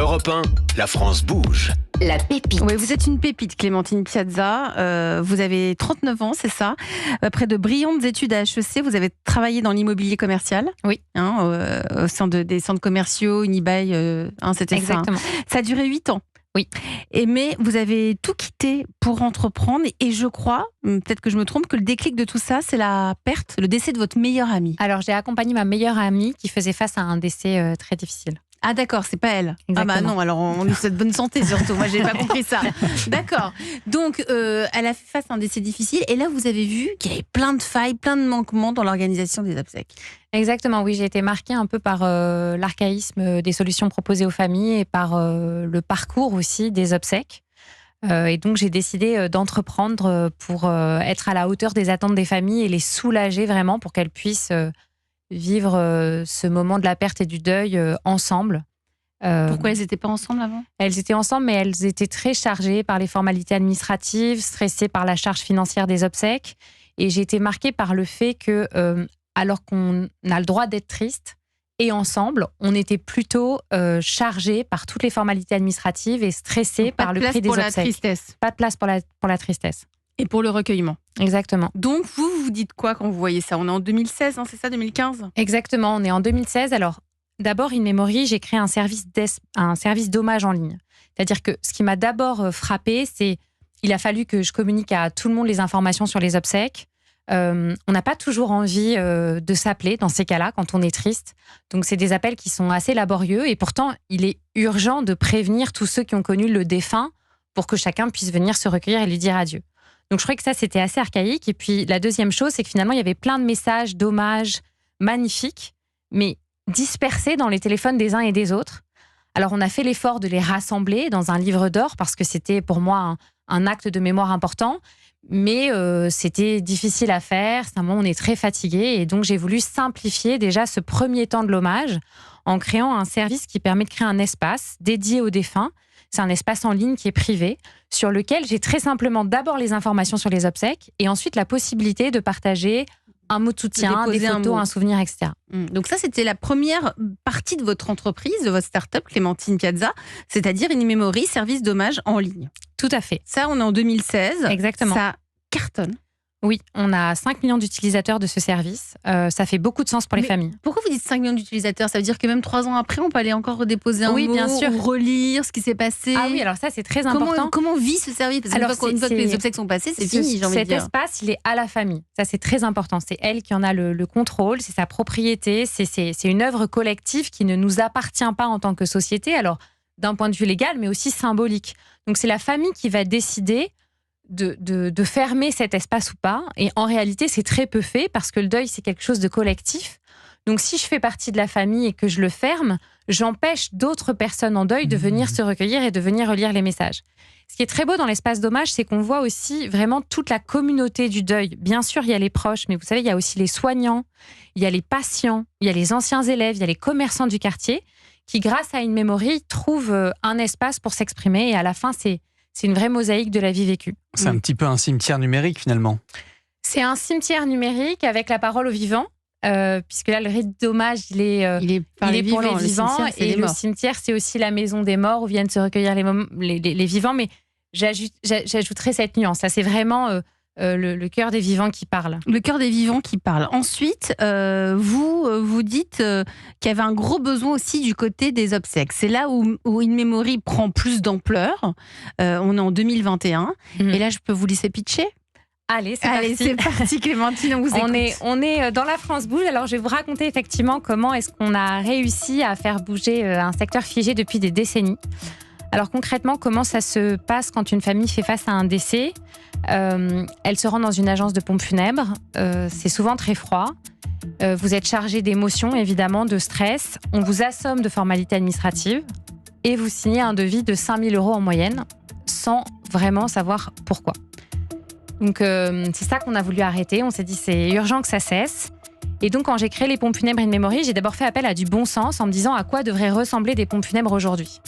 Europe 1, la France bouge. La pépite. Oui, vous êtes une pépite, Clémentine Piazza. Vous avez 39 ans, c'est ça. Après de brillantes études à HEC, vous avez travaillé dans l'immobilier commercial. Oui. Au sein des centres commerciaux, Unibail, c'était Exactement. ça. Ça a duré 8 ans. Oui. Mais vous avez tout quitté pour entreprendre. Et je crois, peut-être que je me trompe, que le déclic de tout ça, c'est la perte, le décès de votre meilleure amie. Alors, j'ai accompagné ma meilleure amie qui faisait face à un décès très difficile. Ah d'accord, c'est pas elle. Exactement. Ah bah non, alors on lui souhaite bonne santé surtout. Moi, j'ai pas compris ça. D'accord. Donc, elle a fait face à un décès difficile. Et là, vous avez vu qu'il y avait plein de failles, plein de manquements dans l'organisation des obsèques. Exactement, oui. J'ai été marquée un peu par l'archaïsme des solutions proposées aux familles et par le parcours aussi des obsèques. Et donc, j'ai décidé d'entreprendre pour être à la hauteur des attentes des familles et les soulager vraiment pour qu'elles puissent vivre ce moment de la perte et du deuil ensemble. Pourquoi elles n'étaient pas ensemble avant ? Elles étaient ensemble, mais elles étaient très chargées par les formalités administratives, stressées par la charge financière des obsèques. Et j'ai été marquée par le fait que, alors qu'on a le droit d'être triste, et ensemble, on était plutôt chargés par toutes les formalités administratives et stressés par le prix des obsèques. Pas de place pour la tristesse. Pas de place pour la tristesse. Et pour le recueillement. Exactement. Donc, vous dites quoi quand vous voyez ça ? On est en 2016, c'est ça, 2015 ? Exactement, on est en 2016. Alors, d'abord, In Memory, j'ai créé un service d'hommage en ligne. C'est-à-dire que ce qui m'a d'abord frappée, c'est qu'il a fallu que je communique à tout le monde les informations sur les obsèques. On n'a pas toujours envie de s'appeler dans ces cas-là, quand on est triste. Donc, c'est des appels qui sont assez laborieux. Et pourtant, il est urgent de prévenir tous ceux qui ont connu le défunt pour que chacun puisse venir se recueillir et lui dire adieu. Donc, je trouvais que ça, c'était assez archaïque. Et puis, la deuxième chose, c'est que finalement, il y avait plein de messages d'hommage magnifiques, mais dispersés dans les téléphones des uns et des autres. Alors, on a fait l'effort de les rassembler dans un livre d'or parce que c'était pour moi un acte de mémoire important. Mais c'était difficile à faire. C'est un moment où on est très fatigué. Et donc, j'ai voulu simplifier déjà ce premier temps de l'hommage en créant un service qui permet de créer un espace dédié aux défunts. C'est un espace en ligne qui est privé, sur lequel j'ai très simplement d'abord les informations sur les obsèques et ensuite la possibilité de partager un mot de soutien, des photos, un souvenir, etc. Donc ça, c'était la première partie de votre entreprise, de votre start-up, Clémentine Piazza, c'est-à-dire In Memory, service d'hommage en ligne. Tout à fait. Ça, on est en 2016. Exactement. Ça cartonne. Oui, on a 5 millions d'utilisateurs de ce service. Ça fait beaucoup de sens pour les familles. Pourquoi vous dites 5 millions d'utilisateurs ? Ça veut dire que même 3 ans après, on peut aller encore redéposer un mot, bien sûr. ou relire ce qui s'est passé. Ah oui, alors ça, c'est très important. Comment vit ce service ? Parce qu'une fois que les obsèques sont passées, c'est fini, j'ai envie de dire. Cet espace, il est à la famille. Ça, c'est très important. C'est elle qui en a le contrôle, c'est sa propriété, c'est une œuvre collective qui ne nous appartient pas en tant que société, alors d'un point de vue légal, mais aussi symbolique. Donc, c'est la famille qui va décider de fermer cet espace ou pas. Et en réalité, c'est très peu fait parce que le deuil, c'est quelque chose de collectif. Donc, si je fais partie de la famille et que je le ferme, j'empêche d'autres personnes en deuil de venir se recueillir et de venir relire les messages. Ce qui est très beau dans l'espace d'hommage, c'est qu'on voit aussi vraiment toute la communauté du deuil. Bien sûr, il y a les proches, mais vous savez, il y a aussi les soignants, il y a les patients, il y a les anciens élèves, il y a les commerçants du quartier qui, grâce à In Memory, trouvent un espace pour s'exprimer. Et à la fin, c'est une vraie mosaïque de la vie vécue. C'est un petit peu un cimetière numérique, finalement. C'est un cimetière numérique avec la parole aux vivants, puisque là, le rite d'hommage, il est pour les vivants. Et le cimetière, c'est aussi la maison des morts où viennent se recueillir les vivants. Mais j'ajouterai cette nuance. Là, c'est vraiment le cœur des vivants qui parle. Le cœur des vivants qui parle. Ensuite, vous dites qu'il y avait un gros besoin aussi du côté des obsèques. C'est là où In Memory prend plus d'ampleur. On est en 2021. Et là, je peux vous laisser pitcher ? Allez, c'est parti, Clémentine, on vous écoute. On est dans la France bouge. Alors, je vais vous raconter effectivement comment est-ce qu'on a réussi à faire bouger un secteur figé depuis des décennies. Alors concrètement, comment ça se passe quand une famille fait face à un décès ? Elle se rend dans une agence de pompes funèbres. C'est souvent très froid. Vous êtes chargé d'émotions, évidemment, de stress. On vous assomme de formalités administratives et vous signez un devis de 5 000 € en moyenne sans vraiment savoir pourquoi. Donc c'est ça qu'on a voulu arrêter. On s'est dit c'est urgent que ça cesse. Et donc quand j'ai créé les pompes funèbres In Memory, j'ai d'abord fait appel à du bon sens en me disant à quoi devraient ressembler des pompes funèbres aujourd'hui.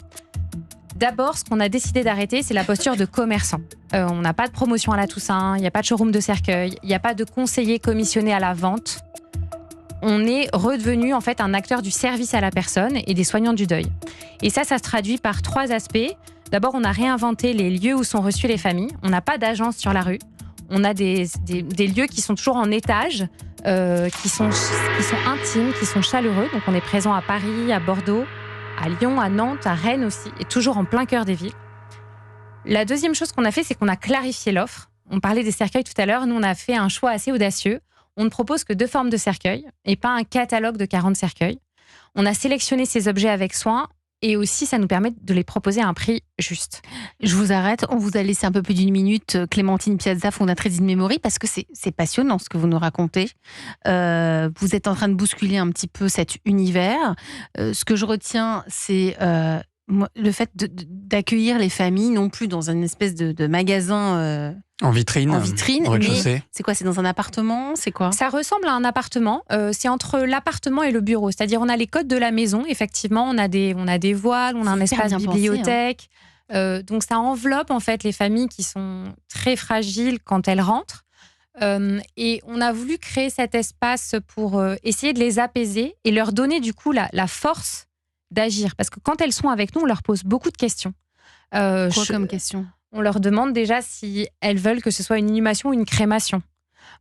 D'abord, ce qu'on a décidé d'arrêter, c'est la posture de commerçant. On n'a pas de promotion à la Toussaint, il n'y a pas de showroom de cercueil, il n'y a pas de conseiller commissionné à la vente. on est redevenu en fait un acteur du service à la personne et des soignants du deuil. Et ça se traduit par 3 aspects. D'abord, on a réinventé les lieux où sont reçues les familles. On n'a pas d'agence sur la rue. On a des lieux qui sont toujours en étage, qui sont intimes, qui sont chaleureux. Donc on est présent à Paris, à Bordeaux, à Lyon, à Nantes, à Rennes aussi, et toujours en plein cœur des villes. La deuxième chose qu'on a fait, c'est qu'on a clarifié l'offre. On parlait des cercueils tout à l'heure. Nous, on a fait un choix assez audacieux. On ne propose que 2 formes de cercueils et pas un catalogue de 40 cercueils. On a sélectionné ces objets avec soin et aussi, ça nous permet de les proposer à un prix juste. Je vous arrête. On vous a laissé un peu plus d'1 minute, Clémentine Piazza, fondatrice d'In Memory, parce que c'est passionnant ce que vous nous racontez. Vous êtes en train de bousculer un petit peu cet univers. Ce que je retiens, c'est le fait d'accueillir les familles, non plus dans une espèce de magasin en vitrine, mais c'est quoi? C'est dans un appartement? C'est quoi? Ça ressemble à un appartement. C'est entre l'appartement et le bureau. C'est-à-dire, on a les codes de la maison. Effectivement, on a des voiles, on a un espace bibliothèque. Donc, ça enveloppe en fait les familles qui sont très fragiles quand elles rentrent. Et on a voulu créer cet espace pour essayer de les apaiser et leur donner du coup la force d'agir. Parce que quand elles sont avec nous, on leur pose beaucoup de questions. Quoi comme question? On leur demande déjà si elles veulent que ce soit une inhumation ou une crémation.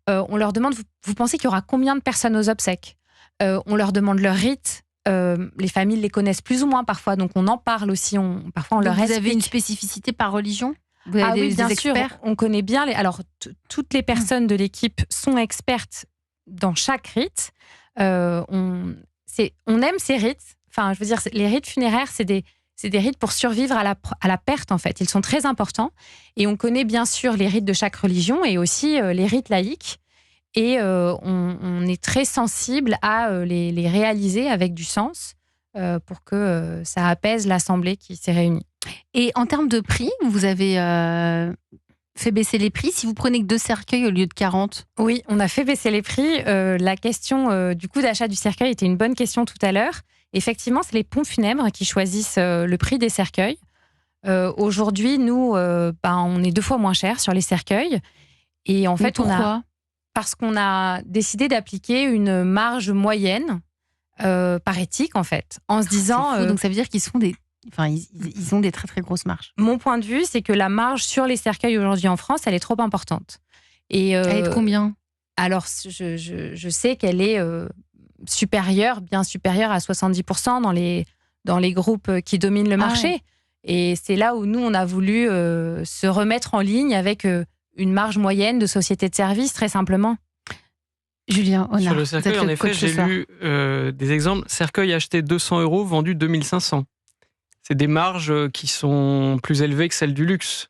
On leur demande, vous pensez qu'il y aura combien de personnes aux obsèques? On leur demande leur rite. Les familles les connaissent plus ou moins parfois, donc on en parle aussi. Parfois, on leur explique. Vous avez une spécificité par religion? Vous avez oui, bien des sûr. experts? On connaît bien. Alors, toutes les personnes de l'équipe sont expertes dans chaque rite. On aime ces rites. Enfin, je veux dire, les rites funéraires, c'est des rites pour survivre à la perte, en fait. Ils sont très importants. Et on connaît bien sûr les rites de chaque religion et aussi les rites laïques. Et on est très sensible à les réaliser avec du sens pour que ça apaise l'assemblée qui s'est réunie. Et en termes de prix, vous avez fait baisser les prix si vous prenez que 2 cercueils au lieu de 40? Oui, on a fait baisser les prix. La question du coût d'achat du cercueil était une bonne question tout à l'heure. Effectivement, c'est les pompes funèbres qui choisissent le prix des cercueils. Aujourd'hui, nous, on est 2 fois moins cher sur les cercueils. Et en fait, pourquoi? Parce qu'on a décidé d'appliquer une marge moyenne par éthique, en fait, en se disant... donc ça veut dire qu'ils ils ont des très très grosses marges. Mon point de vue, c'est que la marge sur les cercueils aujourd'hui en France, elle est trop importante. Et, elle est de combien? Alors, je sais qu'elle est... bien supérieure à 70% dans les groupes qui dominent le marché. Ouais. Et c'est là où nous, on a voulu se remettre en ligne avec une marge moyenne de société de services, très simplement. Julien Onard, sur le cercueil, en effet, j'ai lu des exemples. Cercueil acheté 200 €, vendu 2500. C'est des marges qui sont plus élevées que celles du luxe.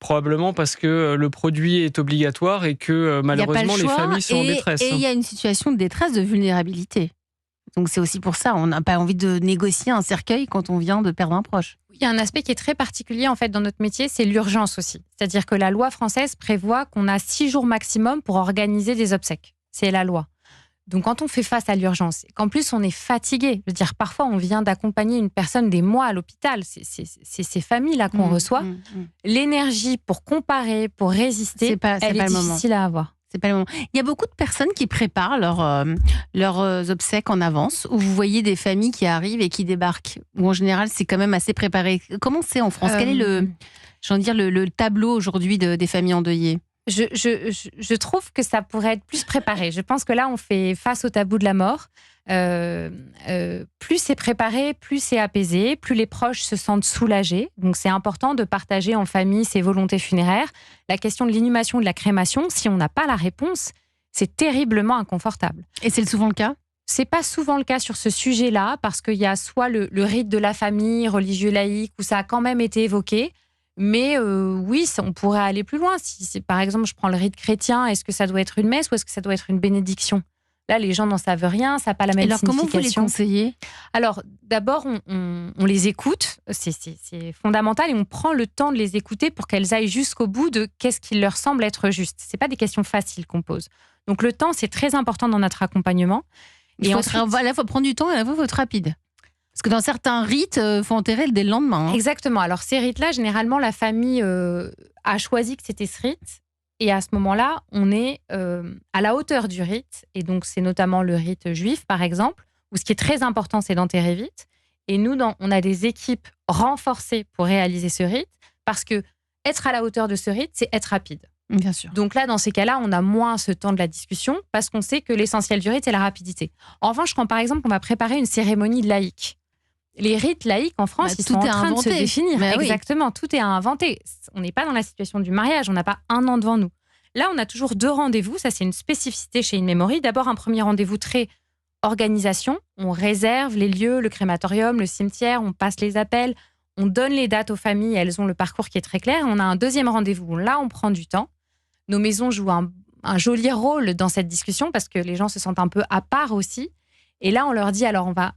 Probablement parce que le produit est obligatoire et que malheureusement les familles sont en détresse. Et il y a une situation de détresse, de vulnérabilité. Donc c'est aussi pour ça, on n'a pas envie de négocier un cercueil quand on vient de perdre un proche. Il y a un aspect qui est très particulier en fait dans notre métier, c'est l'urgence aussi. C'est-à-dire que la loi française prévoit qu'on a 6 jours maximum pour organiser des obsèques. C'est la loi. Donc quand on fait face à l'urgence, et qu'en plus on est fatigué, je veux dire parfois on vient d'accompagner une personne des mois à l'hôpital, c'est ces familles-là qu'on reçoit. L'énergie pour comparer, pour résister, elle est difficile à avoir. C'est pas le moment. Il y a beaucoup de personnes qui préparent leurs obsèques en avance, où vous voyez des familles qui arrivent et qui débarquent, où en général c'est quand même assez préparé. Comment c'est en France? Quel est le tableau aujourd'hui des familles endeuillées? Je trouve que ça pourrait être plus préparé. Je pense que là, on fait face au tabou de la mort. Plus c'est préparé, plus c'est apaisé, plus les proches se sentent soulagés. Donc, c'est important de partager en famille ses volontés funéraires. La question de l'inhumation, de la crémation, si on n'a pas la réponse, c'est terriblement inconfortable. Et c'est souvent le cas? C'est pas souvent le cas sur ce sujet-là, parce qu'il y a soit le rite de la famille, religieux laïque, où ça a quand même été évoqué. Mais oui, on pourrait aller plus loin. Si par exemple, je prends le rite chrétien, est-ce que ça doit être une messe ou est-ce que ça doit être une bénédiction? Là, les gens n'en savent rien, ça n'a pas la même signification. Alors, comment vous les conseillez? Alors, d'abord, on les écoute, c'est fondamental, et on prend le temps de les écouter pour qu'elles aillent jusqu'au bout de qu'est-ce qui leur semble être juste. Ce n'est pas des questions faciles qu'on pose. Donc, le temps, c'est très important dans notre accompagnement. Et ensuite, à la fois prendre du temps et à la fois faut être rapide. Parce que dans certains rites, il faut enterrer dès le lendemain. Exactement. Alors, ces rites-là, généralement, la famille a choisi que c'était ce rite. Et à ce moment-là, on est à la hauteur du rite. Et donc, c'est notamment le rite juif, par exemple, où ce qui est très important, c'est d'enterrer vite. Et nous, on a des équipes renforcées pour réaliser ce rite, parce que être à la hauteur de ce rite, c'est être rapide. Bien sûr. Donc là, dans ces cas-là, on a moins ce temps de la discussion, parce qu'on sait que l'essentiel du rite, c'est la rapidité. En revanche, quand par exemple, on va préparer une cérémonie laïque, les rites laïques en France, ils sont en train de se définir. Oui. Exactement, tout est à inventer. On n'est pas dans la situation du mariage, on n'a pas un an devant nous. Là, on a toujours 2 rendez-vous, ça c'est une spécificité chez In Memory. D'abord, un premier rendez-vous très organisation, on réserve les lieux, le crématorium, le cimetière, on passe les appels, on donne les dates aux familles, elles ont le parcours qui est très clair. On a un deuxième rendez-vous, là on prend du temps. Nos maisons jouent un joli rôle dans cette discussion parce que les gens se sentent un peu à part aussi. Et là, on leur dit, alors on va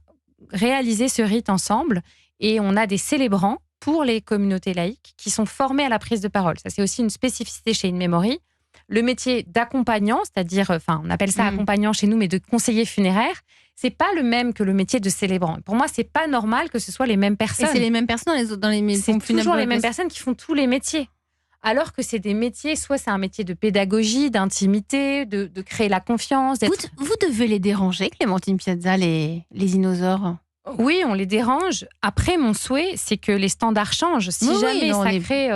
réaliser ce rite ensemble et on a des célébrants pour les communautés laïques qui sont formés à la prise de parole. Ça, c'est aussi une spécificité chez In Memory. Le métier d'accompagnant, c'est-à-dire, enfin, on appelle ça accompagnant chez nous, mais de conseiller funéraire, c'est pas le même que le métier de célébrant. Pour moi, c'est pas normal que ce soit les mêmes personnes. Et c'est les mêmes personnes dans les maisons C'est funèbres. toujours les mêmes personnes qui font tous les métiers. Alors que c'est des métiers, soit c'est un métier de pédagogie, d'intimité, de créer la confiance. Vous devez les déranger, Clémentine Piazza, les dinosaures. Oui, on les dérange. Après, mon souhait, c'est que les standards changent. Si jamais ça crée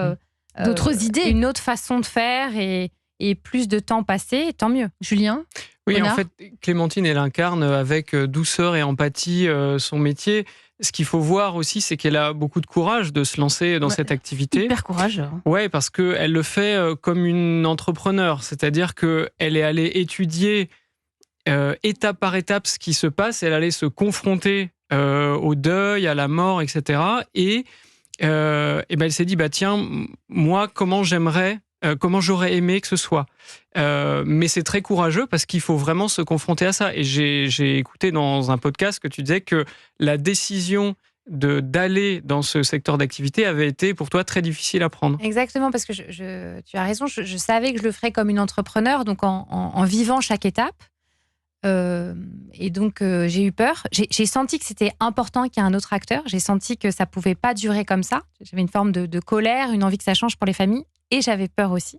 d'autres idées, une autre façon de faire et plus de temps passé, tant mieux. Julien ? Oui, Renard ? en fait, Clémentine, elle incarne avec douceur et empathie son métier. Ce qu'il faut voir aussi, c'est qu'elle a beaucoup de courage de se lancer dans cette activité. Hyper courageux. Ouais, parce qu'elle le fait comme une entrepreneur. C'est-à-dire qu'elle est allée étudier étape par étape ce qui se passe. Elle allait se confronter au deuil, à la mort, etc. Et elle s'est dit, tiens, moi, comment j'aurais aimé que ce soit. Mais c'est très courageux parce qu'il faut vraiment se confronter à ça. Et j'ai écouté dans un podcast que tu disais que la décision d'aller dans ce secteur d'activité avait été pour toi très difficile à prendre. Exactement, parce que tu as raison, je savais que je le ferais comme une entrepreneur, donc en vivant chaque étape. Et donc, j'ai eu peur. J'ai senti que c'était important qu'il y ait un autre acteur. J'ai senti que ça pouvait pas durer comme ça. J'avais une forme de colère, une envie que ça change pour les familles. Et j'avais peur aussi.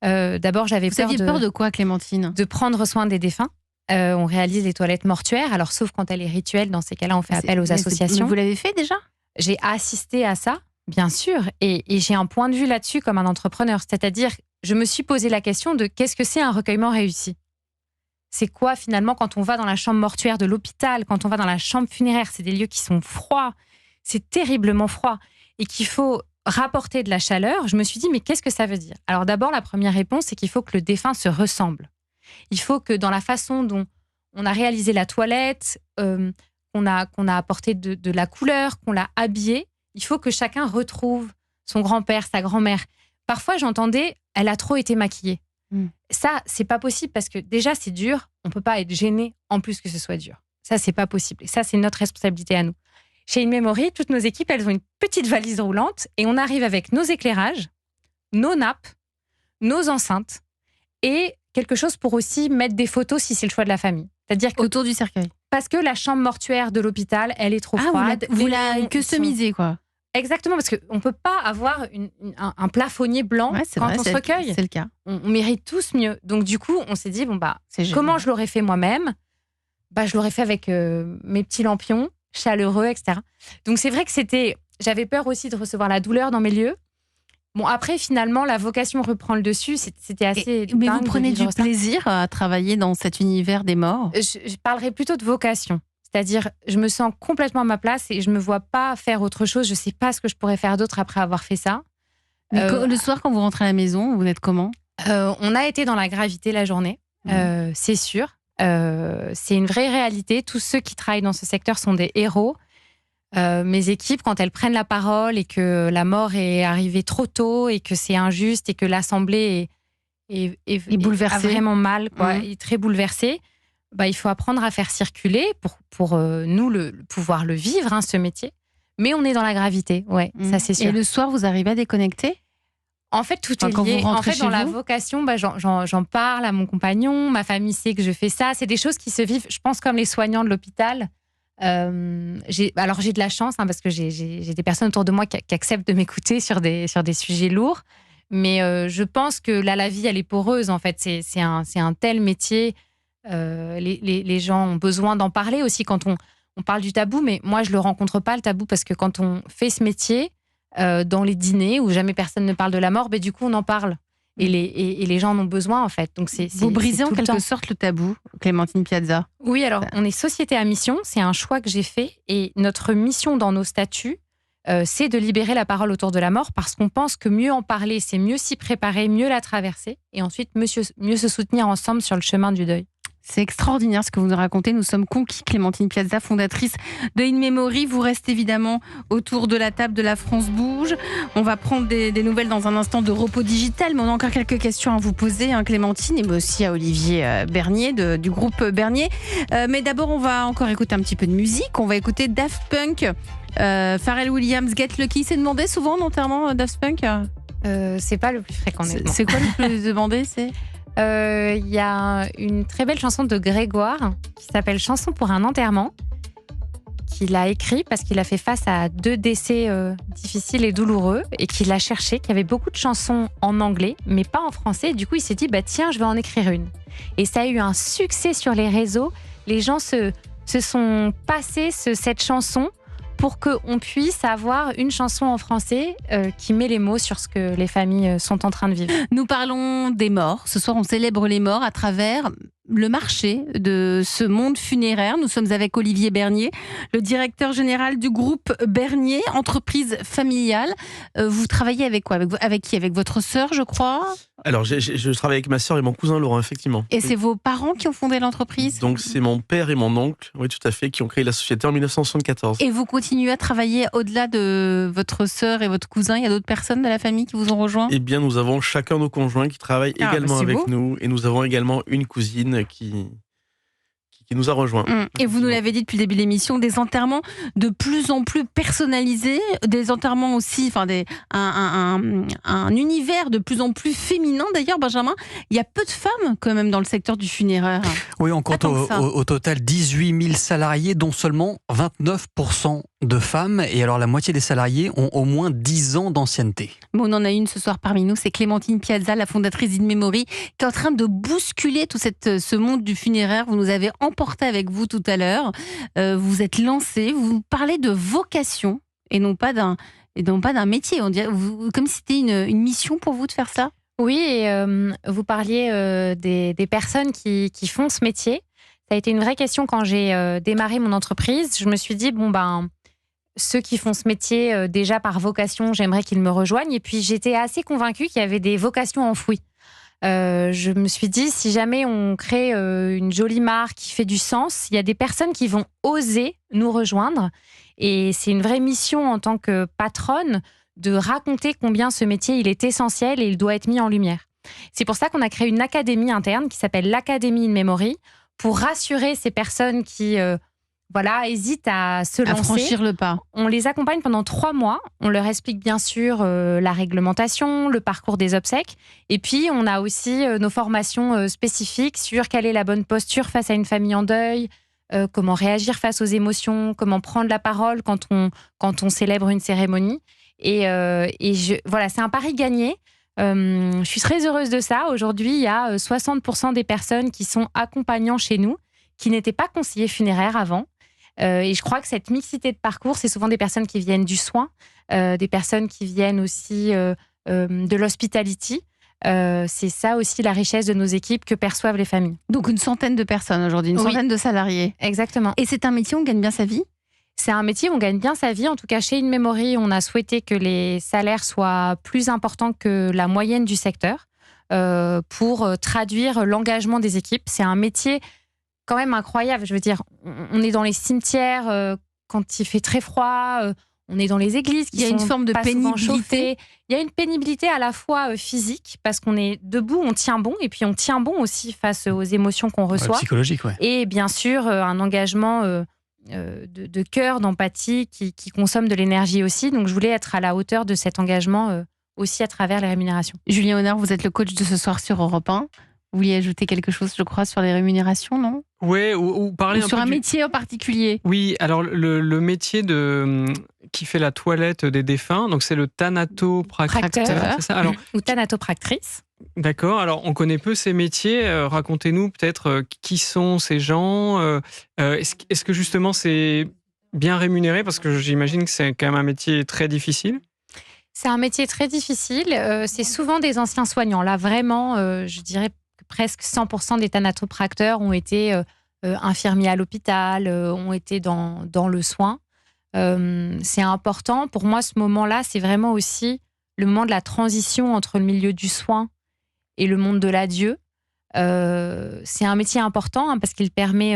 D'abord, j'avais peur. Vous aviez peur de quoi, Clémentine ? De prendre soin des défunts. On réalise les toilettes mortuaires. Alors, sauf quand elle est rituelle, dans ces cas-là, on fait appel aux associations. Vous l'avez fait déjà ? J'ai assisté à ça, bien sûr. Et j'ai un point de vue là-dessus comme un entrepreneur. C'est-à-dire, je me suis posé la question de qu'est-ce que c'est un recueillement réussi ? C'est quoi finalement quand on va dans la chambre mortuaire de l'hôpital, quand on va dans la chambre funéraire, c'est des lieux qui sont froids, c'est terriblement froid et qu'il faut rapporter de la chaleur. Je me suis dit, mais qu'est-ce que ça veut dire ? Alors d'abord, la première réponse, c'est qu'il faut que le défunt se ressemble. Il faut que dans la façon dont on a réalisé la toilette, qu'on a apporté de la couleur, qu'on l'a habillé, il faut que chacun retrouve son grand-père, sa grand-mère. Parfois, j'entendais, elle a trop été maquillée. Ça, c'est pas possible parce que déjà, c'est dur. On peut pas être gêné en plus que ce soit dur. Ça, c'est pas possible. Et ça, c'est notre responsabilité à nous. Chez In Memory, toutes nos équipes, elles ont une petite valise roulante et on arrive avec nos éclairages, nos nappes, nos enceintes et quelque chose pour aussi mettre des photos si c'est le choix de la famille. C'est-à-dire que, autour du cercueil. Parce que la chambre mortuaire de l'hôpital, elle est trop froide. Vous la customisez, quoi. Exactement, parce qu'on ne peut pas avoir un plafonnier blanc quand on se recueille. C'est le cas. On mérite tous mieux. Donc du coup, on s'est dit, comment je l'aurais fait moi-même ? Je l'aurais fait avec mes petits lampions, chaleureux, etc. Donc c'est vrai que j'avais peur aussi de recevoir la douleur dans mes lieux. Bon, après, finalement, la vocation reprend le dessus. C'était assez dingue. Mais vous prenez du plaisir à travailler dans cet univers des morts ? Je parlerais plutôt de vocation. C'est-à-dire, je me sens complètement à ma place et je ne me vois pas faire autre chose. Je ne sais pas ce que je pourrais faire d'autre après avoir fait ça. Le soir, quand vous rentrez à la maison, vous êtes comment ? On a été dans la gravité la journée, c'est sûr. C'est une vraie réalité. Tous ceux qui travaillent dans ce secteur sont des héros. Mes équipes, quand elles prennent la parole et que la mort est arrivée trop tôt et que c'est injuste et que l'Assemblée est bouleversée, a vraiment mal, est très bouleversée, il faut apprendre à faire circuler pour nous pouvoir le vivre, ce métier. Mais on est dans la gravité, ça c'est sûr. Et le soir, vous arrivez à déconnecter ? En fait, tout est lié. En fait, dans la vocation, j'en parle à mon compagnon, ma famille sait que je fais ça. C'est des choses qui se vivent, je pense, comme les soignants de l'hôpital. J'ai de la chance parce que j'ai des personnes autour de moi qui acceptent de m'écouter sur des sujets lourds. Mais je pense que là, la vie, elle est poreuse, en fait. C'est un tel métier. Les gens ont besoin d'en parler aussi quand on parle du tabou. Mais moi, je ne le rencontre pas, le tabou, parce que quand on fait ce métier, dans les dîners où jamais personne ne parle de la mort, du coup, on en parle. Et les gens en ont besoin, en fait. Donc Vous brisez en tout le quelque temps. sorte le tabou, Clémentine Piazza. Oui, alors, on est société à mission. C'est un choix que j'ai fait. Et notre mission dans nos statuts, c'est de libérer la parole autour de la mort, parce qu'on pense que mieux en parler, c'est mieux s'y préparer, mieux la traverser, et ensuite mieux se soutenir ensemble sur le chemin du deuil. C'est extraordinaire ce que vous nous racontez. Nous sommes conquis, Clémentine Piazza, fondatrice de In Memory. Vous restez évidemment autour de la table de La France Bouge. On va prendre des nouvelles dans un instant de repos digital, mais on a encore quelques questions à vous poser, Clémentine, et mais aussi à Olivier Bernier du groupe Bernier. Mais d'abord, on va encore écouter un petit peu de musique. On va écouter Daft Punk, Pharrell Williams, Get Lucky. C'est demandé souvent en enterrement, Daft Punk? C'est pas le plus fréquent, honnêtement. C'est quoi le plus demandé? Il y a une très belle chanson de Grégoire qui s'appelle Chanson pour un enterrement, qu'il a écrit parce qu'il a fait face à 2 décès difficiles et douloureux, et qu'il a cherché, qu'il y avait beaucoup de chansons en anglais mais pas en français. Du coup, il s'est dit tiens, je vais en écrire une. Et ça a eu un succès sur les réseaux. Les gens se sont passés cette chanson pour qu'on puisse avoir une chanson en français qui met les mots sur ce que les familles sont en train de vivre. Nous parlons des morts. Ce soir, on célèbre les morts à travers le marché de ce monde funéraire. Nous sommes avec Olivier Bernier, le directeur général du groupe Bernier, entreprise familiale. Vous travaillez avec quoi? Avec qui? Avec votre sœur, je crois? Alors, je travaille avec ma sœur et mon cousin Laurent, effectivement. Et c'est vos parents qui ont fondé l'entreprise? Donc, c'est mon père et mon oncle, oui, tout à fait, qui ont créé la société en 1974. Et vous continuez à travailler au-delà de votre sœur et votre cousin? Il y a d'autres personnes de la famille qui vous ont rejoint? Eh bien, nous avons chacun nos conjoints qui travaillent également avec nous. Et nous avons également une cousine qui nous a rejoints. Et vous nous l'avez dit depuis le début de l'émission, des enterrements de plus en plus personnalisés, des enterrements aussi, un univers de plus en plus féminin. D'ailleurs, Benjamin, il y a peu de femmes quand même dans le secteur du funéraire. Oui, on compte au total 18 000 salariés, dont seulement 29% de femmes. Et alors, la moitié des salariés ont au moins 10 ans d'ancienneté. Mais on en a une ce soir parmi nous, c'est Clémentine Piazza, la fondatrice d'In Memory, qui est en train de bousculer tout ce monde du funéraire. Vous nous avez emporté avec vous tout à l'heure. Vous êtes lancée, vous parlez de vocation et non pas d'un métier. On dirait, comme si c'était une mission pour vous de faire ça. Oui, et vous parliez des personnes qui font ce métier. Ça a été une vraie question quand j'ai démarré mon entreprise. Je me suis dit, ceux qui font ce métier déjà par vocation, j'aimerais qu'ils me rejoignent. Et puis, j'étais assez convaincue qu'il y avait des vocations enfouies. Je me suis dit, si jamais on crée une jolie marque qui fait du sens, il y a des personnes qui vont oser nous rejoindre. Et c'est une vraie mission en tant que patronne de raconter combien ce métier il est essentiel et il doit être mis en lumière. C'est pour ça qu'on a créé une académie interne qui s'appelle l'Académie In Memory, pour rassurer ces personnes qui hésitent à se lancer. À franchir le pas. On les accompagne pendant 3 mois. On leur explique bien sûr la réglementation, le parcours des obsèques. Et puis, on a aussi nos formations spécifiques sur quelle est la bonne posture face à une famille en deuil, comment réagir face aux émotions, comment prendre la parole quand on célèbre une cérémonie. Et c'est un pari gagné. Je suis très heureuse de ça. Aujourd'hui, il y a 60% des personnes qui sont accompagnants chez nous, qui n'étaient pas conseillers funéraires avant. Et je crois que cette mixité de parcours, c'est souvent des personnes qui viennent du soin, des personnes qui viennent aussi de l'hospitality. C'est ça aussi la richesse de nos équipes que perçoivent les familles. Donc une centaine de personnes aujourd'hui, une centaine de salariés. Exactement. Et c'est un métier où on gagne bien sa vie? C'est un métier où on gagne bien sa vie. En tout cas, chez In Memory, on a souhaité que les salaires soient plus importants que la moyenne du secteur pour traduire l'engagement des équipes. C'est un métier quand même incroyable. Je veux dire, on est dans les cimetières quand il fait très froid. On est dans les églises qui sont Il y a une forme de pénibilité. Il y a une pénibilité à la fois physique, parce qu'on est debout, on tient bon, et puis on tient bon aussi face aux émotions qu'on reçoit. Psychologique, ouais. Et bien sûr, un engagement de cœur, d'empathie, qui consomme de l'énergie aussi. Donc, je voulais être à la hauteur de cet engagement aussi à travers les rémunérations. Julien Honor, vous êtes le coach de ce soir sur Europe 1. Vous vouliez ajouter quelque chose, je crois, sur les rémunérations, non? Oui, ou parler sur un métier en particulier. Oui, alors le métier qui fait la toilette des défunts. Donc c'est le thanatopracteur, c'est ça? Alors, ou thanatopractrice. D'accord. Alors on connaît peu ces métiers. Racontez-nous peut-être qui sont ces gens. Est-ce que justement c'est bien rémunéré? Parce que j'imagine que c'est quand même un métier très difficile. C'est un métier très difficile. C'est souvent des anciens soignants. Là, vraiment, je dirais que presque 100% des thanatopracteurs ont été infirmiers à l'hôpital, ont été dans le soin. C'est important. Pour moi, ce moment-là, c'est vraiment aussi le moment de la transition entre le milieu du soin et le monde de l'adieu. C'est un métier important parce qu'il permet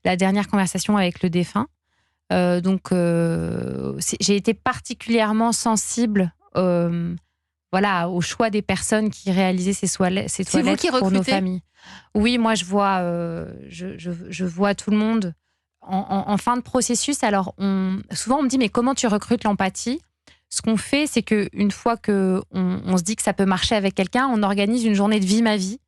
la dernière conversation avec le défunt. Donc, j'ai été particulièrement sensible au choix des personnes qui réalisaient ces toilettes pour nos familles. Oui, moi, je vois tout le monde en fin de processus. Alors, souvent, on me dit, mais comment tu recrutes l'empathie? Ce qu'on fait, c'est qu'une fois qu'on se dit que ça peut marcher avec quelqu'un, on organise une journée de vie ma vie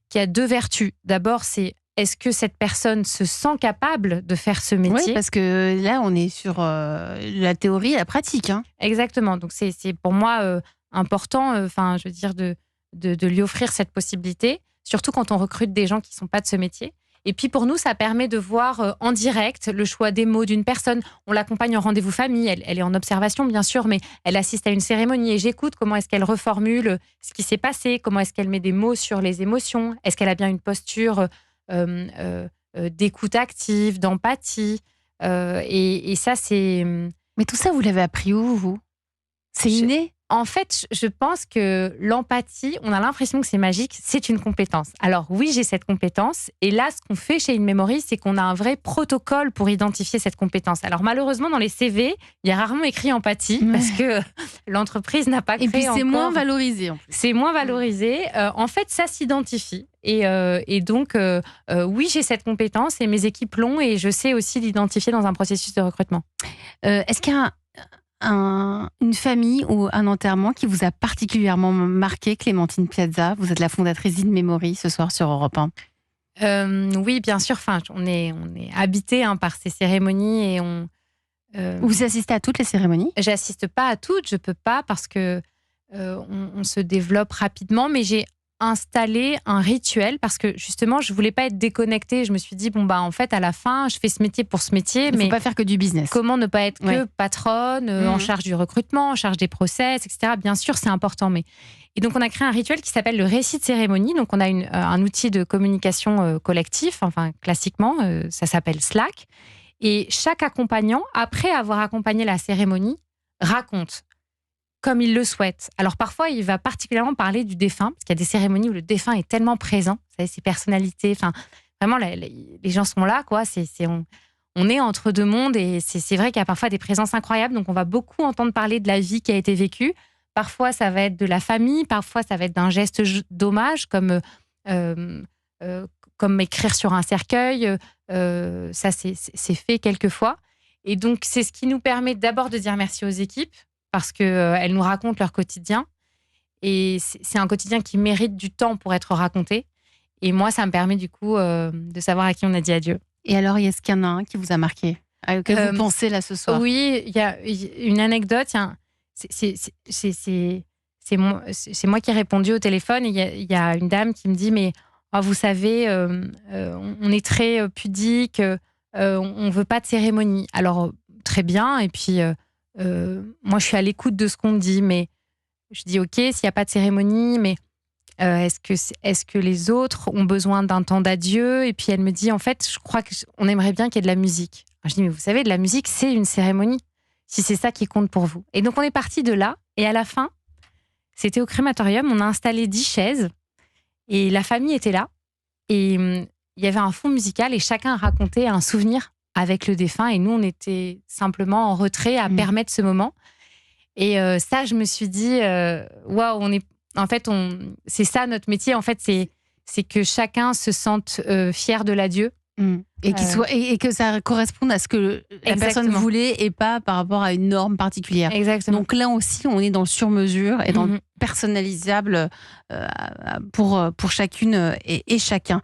qui a 2 vertus. D'abord, c'est est-ce que cette personne se sent capable de faire ce métier? Oui, parce que là, on est sur la théorie et la pratique. Hein. Exactement. Donc, c'est pour moi important, de lui offrir cette possibilité, surtout quand on recrute des gens qui ne sont pas de ce métier. Et puis, pour nous, ça permet de voir en direct le choix des mots d'une personne. On l'accompagne en rendez-vous famille. Elle est en observation, bien sûr, mais elle assiste à une cérémonie et j'écoute comment est-ce qu'elle reformule ce qui s'est passé, comment est-ce qu'elle met des mots sur les émotions, est-ce qu'elle a bien une posture d'écoute active, d'empathie. Et ça, c'est... Mais tout ça, vous l'avez appris où, vous? C'est inné? En fait, je pense que l'empathie, on a l'impression que c'est magique, c'est une compétence. Alors oui, j'ai cette compétence. Et là, ce qu'on fait chez InMemory, c'est qu'on a un vrai protocole pour identifier cette compétence. Alors malheureusement, dans les CV, il y a rarement écrit empathie parce que l'entreprise n'a pas créé encore. Et puis c'est moins valorisé. En plus. C'est moins valorisé. En fait, ça s'identifie. Et donc, oui, j'ai cette compétence et mes équipes l'ont et je sais aussi l'identifier dans un processus de recrutement. Est-ce qu'il y a une famille ou un enterrement qui vous a particulièrement marqué, Clémentine Piazza? Vous êtes la fondatrice d'InMemory ce soir sur Europe 1. Oui, bien sûr. Enfin, on est habité par ces cérémonies et Vous assistez à toutes les cérémonies? J'assiste pas à toutes, je peux pas parce que on se développe rapidement, mais j'ai installé un rituel parce que justement je voulais pas être déconnectée. Je me suis dit en fait à la fin je fais ce métier pour ce métier, mais faut pas faire que du business. Comment ne pas être que patronne, en charge du recrutement, en charge des process, etc. Bien sûr c'est important, et donc on a créé un rituel qui s'appelle le récit de cérémonie. Donc on a un outil de communication collectif, classiquement ça s'appelle Slack, et chaque accompagnant après avoir accompagné la cérémonie raconte comme il le souhaite. Alors parfois, il va particulièrement parler du défunt, parce qu'il y a des cérémonies où le défunt est tellement présent, vous savez, ses personnalités, vraiment, les gens sont là, quoi. On est entre 2 mondes, et c'est vrai qu'il y a parfois des présences incroyables, donc on va beaucoup entendre parler de la vie qui a été vécue. Parfois, ça va être de la famille, parfois, ça va être d'un geste d'hommage, comme écrire sur un cercueil. Ça, c'est fait quelquefois. Et donc, c'est ce qui nous permet d'abord de dire merci aux équipes, parce qu'elles nous racontent leur quotidien. Et c'est un quotidien qui mérite du temps pour être raconté. Et moi, ça me permet du coup de savoir à qui on a dit adieu. Et alors, est-ce qu'il y en a un qui vous a marqué? Que vous pensez là ce soir? Oui, il y a une anecdote. C'est moi qui ai répondu au téléphone. Il y a une dame qui me dit, mais vous savez, on est très pudique, on ne veut pas de cérémonie. Alors, très bien. Et puis... moi, je suis à l'écoute de ce qu'on me dit, mais je dis ok, s'il n'y a pas de cérémonie, mais est-ce que les autres ont besoin d'un temps d'adieu? Et puis elle me dit, en fait, je crois qu'on aimerait bien qu'il y ait de la musique. Alors, je dis, mais vous savez, de la musique, c'est une cérémonie, si c'est ça qui compte pour vous. Et donc on est parti de là, et à la fin, c'était au crématorium, on a installé 10 chaises, et la famille était là, et il y avait un fond musical, et chacun racontait un souvenir avec le défunt, et nous, on était simplement en retrait à permettre ce moment. Et ça, je me suis dit, waouh, c'est ça notre métier. En fait, c'est que chacun se sente fier de l'adieu. Et, et que ça corresponde à ce que la personne voulait et pas par rapport à une norme particulière. Exactement. Donc là aussi, on est dans le sur-mesure et dans le personnalisable pour chacune et chacun.